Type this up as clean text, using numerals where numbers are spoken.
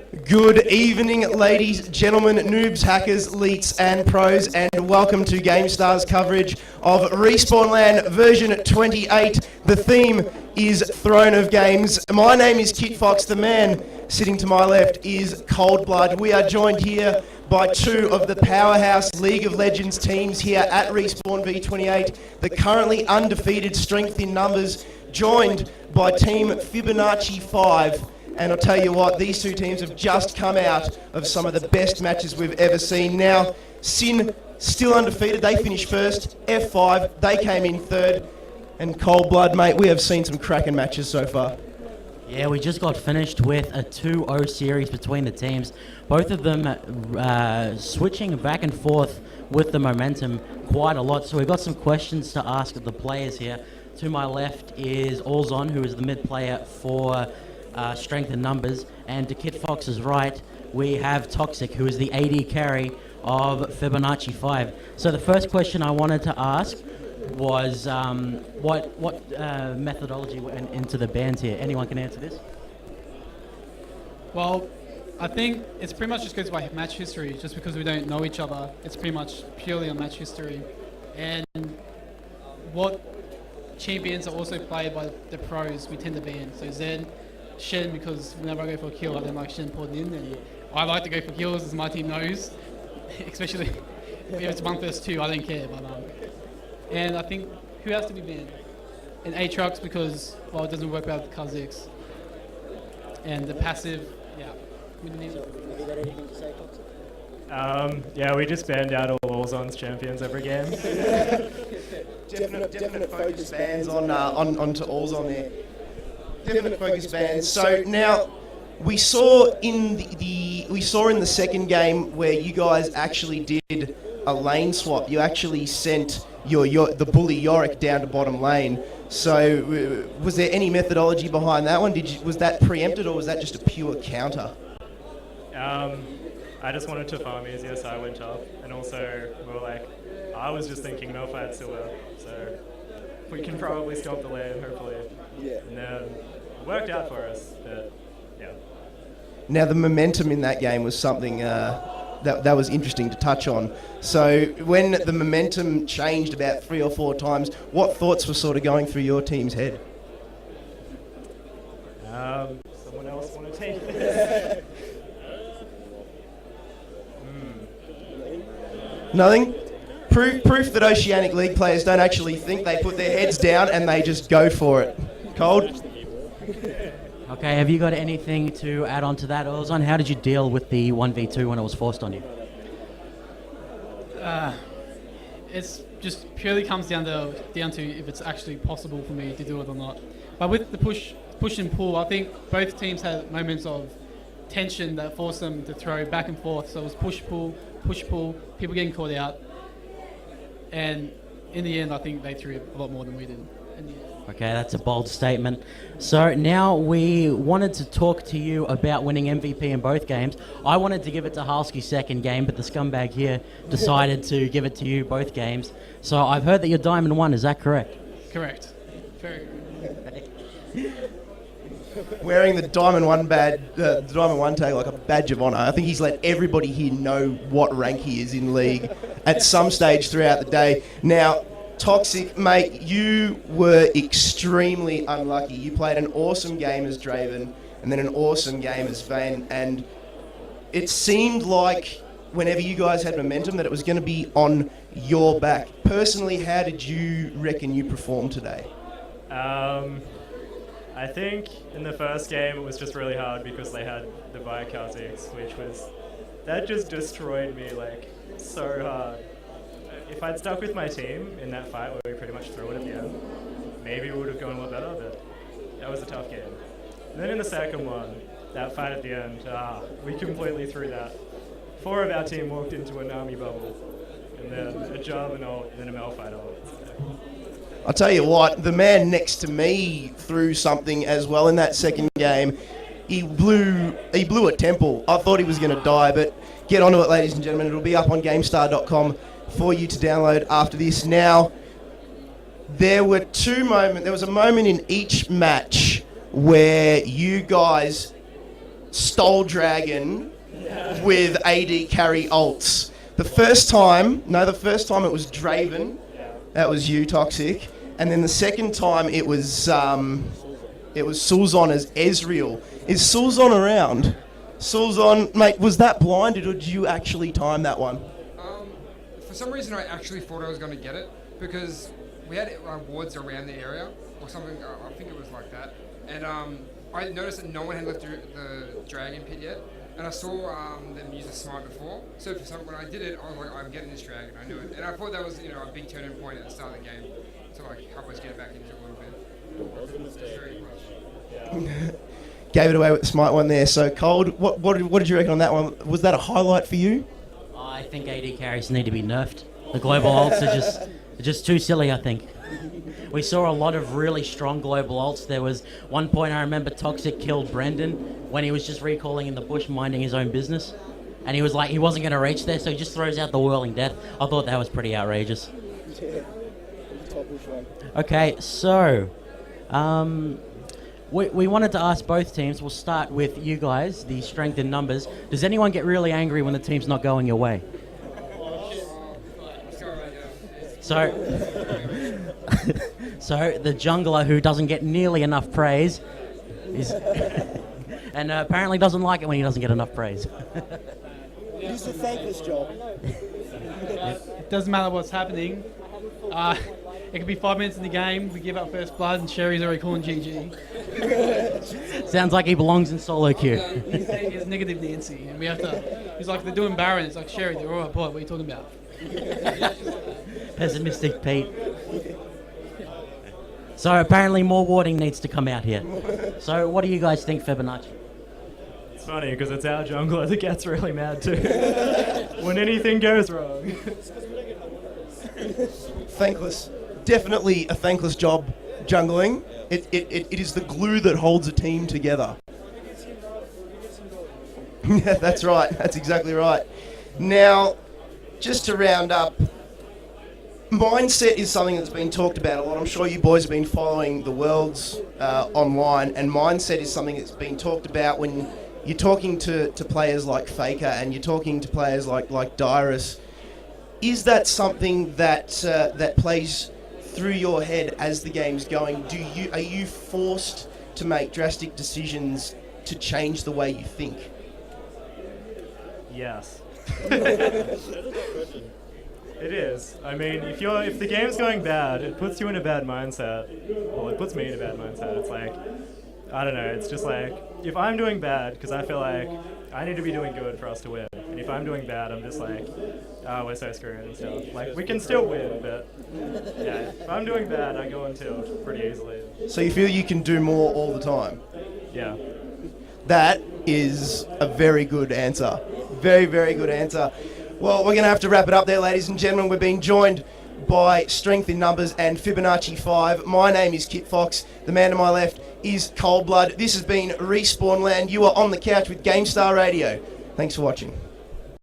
Good evening, ladies, gentlemen, noobs, hackers, leets, and pros, and welcome to Gamestah's coverage of Respawn LAN version 28. The theme is Throne of Games. My name is Kit Fox. The man sitting to my left is Cold Blood. We are joined here by two of the powerhouse League of Legends teams here at Respawn V28, the currently undefeated Strength in Numbers, joined by Team Fibonacci Five. And I'll tell you what, these two teams have just come out of some of the best matches we've ever seen. Now, Sin, still undefeated, they finished first. F5, they came in third. And Cold Blood, mate, we have seen some cracking matches so far. Yeah, we just got finished with a 2-0 series between the teams. Both of them switching back and forth with the momentum quite a lot. So we've got some questions to ask the players here. To my left is Allzon, who is the mid player for Strength in Numbers, and to Kit Fox's right we have Toxic, who is the AD carry of Fibonacci 5. So the first question I wanted to ask was what methodology went into the bans here? Anyone can answer this? Well, I think it's pretty much just goes by match history. Just because we don't know each other, it's pretty much purely on match history. And what champions are also played by the pros, we tend to ban. So Zed, Shen, because whenever I go for a kill, I don't like Shen putting in, and I like to go for kills, as my team knows. Especially if it's 1 vs 2, I don't care. But and I think who has to be banned? And Aatrox, because well, it doesn't work well with the Kazakhs. And the passive, yeah. Have you got anything to say, Toxic? Yeah, we just banned out all Allzon's champions every game. Definite focus bans onto Allzon there. Definite focus bans. So now we saw in the second game where you guys actually did a lane swap. You actually sent the bully Yorick down to bottom lane. So was there any methodology behind that one? Was that preempted or was that just a pure counter? I just wanted to farm easier, so I went up, and also we were like, I was just thinking Malphite had silver, so we can probably stop the lane, hopefully. Yeah. And then it worked out for us, but yeah. Now the momentum in that game was something that was interesting to touch on. So when the momentum changed about 3 or 4 times, what thoughts were sort of going through your team's head? Someone else want to take this? Nothing? Proof that Oceanic League players don't actually think. They put their heads down and they just go for it. Cold? Okay, have you got anything to add on to that, Allzon? How did you deal with the 1v2 when it was forced on you? It's just purely comes down to if it's actually possible for me to do it or not. But with the push and pull, I think both teams had moments of tension that forced them to throw back and forth. So it was push pull, people getting caught out, and in the end, I think they threw a lot more than we did. Okay, that's a bold statement. So now we wanted to talk to you about winning MVP in both games. I wanted to give it to Halski second game, but the scumbag here decided to give it to you both games. So I've heard that you're Diamond 1, is that correct? Correct. Very Wearing the Diamond 1 the Diamond 1 tag like a badge of honour. I think he's let everybody here know what rank he is in League at some stage throughout the day. Now, Toxic, mate, you were extremely unlucky. You played an awesome game as Draven and then an awesome game as Vayne, and it seemed like whenever you guys had momentum that it was going to be on your back. Personally, how did you reckon you performed today? I think in the first game it was just really hard because they had the Kazakhs, that just destroyed me like so hard. If I'd stuck with my team in that fight where we pretty much threw it at the end, maybe it would have gone a lot better, but that was a tough game. And then in the second one, that fight at the end, we completely threw that. 4 of our team walked into a Nami bubble, and then a Jarvan ult, and then a Malphite ult. I'll tell you what, the man next to me threw something as well in that second game. He blew a temple. I thought he was going to die, but get onto it, ladies and gentlemen. It'll be up on Gamestah.com for you to download after this. Now, there was a moment in each match where you guys stole Dragon with AD carry ults. The first time it was Draven. That was you, Toxic. And then the second time it was Sulzon as Ezreal. Is Sulzon around? Sulzon, mate, was that blinded or did you actually time that one? For some reason, I actually thought I was going to get it because we had wards around the area or something. I think it was like that. And I noticed that no one had left the dragon pit yet. And I saw them use a smite before. So when I did it, I was like, I'm getting this dragon. I knew it. And I thought that was, a big turning point at the start of the game to help us get back into it a little bit. Very much. Gave it away with the smite one there. So Cold, what did you reckon on that one? Was that a highlight for you? I think AD carries need to be nerfed. The global ults are just too silly, I think. We saw a lot of really strong global ults. There was one point I remember Toxic killed Brendan when he was just recalling in the bush minding his own business. And he was like, he wasn't going to reach there, so he just throws out the whirling death. I thought that was pretty outrageous. Okay, so we wanted to ask both teams. We'll start with you guys, the strength in numbers. Does anyone get really angry when the team's not going your way? So the jungler who doesn't get nearly enough praise is and apparently doesn't like it when he doesn't get enough praise. It's a thankless job. It doesn't matter what's happening. It could be 5 minutes in the game, we give up first blood, and Sherry's already calling GG. Sounds like he belongs in solo queue. He's negative Nancy, and we have to. He's like, they're doing Baron. It's like, Sherry, they're all right, boy. What are you talking about? Pessimistic Pete. So apparently more warding needs to come out here. So what do you guys think, Fibonacci? It's funny because it's our jungler that gets really mad too when anything goes wrong. Thankless. Definitely a thankless job jungling. It is the glue that holds a team together. Yeah, that's right. That's exactly right. Now, just to round up, mindset is something that's been talked about a lot. I'm sure you boys have been following the Worlds online, and mindset is something that's been talked about when you're talking to players like Faker and you're talking to players like Dyrus. Is that something that that plays through your head as the game's going? Are you forced to make drastic decisions to change the way you think? Yes. It is. I mean, if the game's going bad, it puts you in a bad mindset. Well, it puts me in a bad mindset. It's like, I don't know, it's just like, if I'm doing bad, because I feel like I need to be doing good for us to win. And if I'm doing bad, I'm just like, oh, we're so screwed and stuff. Like, we can still win, but yeah, if I'm doing bad, I go on tilt pretty easily. So you feel you can do more all the time? Yeah. That is a very good answer. Very, very good answer. Well, we're going to have to wrap it up there, ladies and gentlemen. We're being joined by Strength in Numbers and Fibonacci 5. My name is Kit Fox. The man to my left is Cold Blood. This has been Respawn LAN. You are on the couch with Gamestah Radio. Thanks for watching.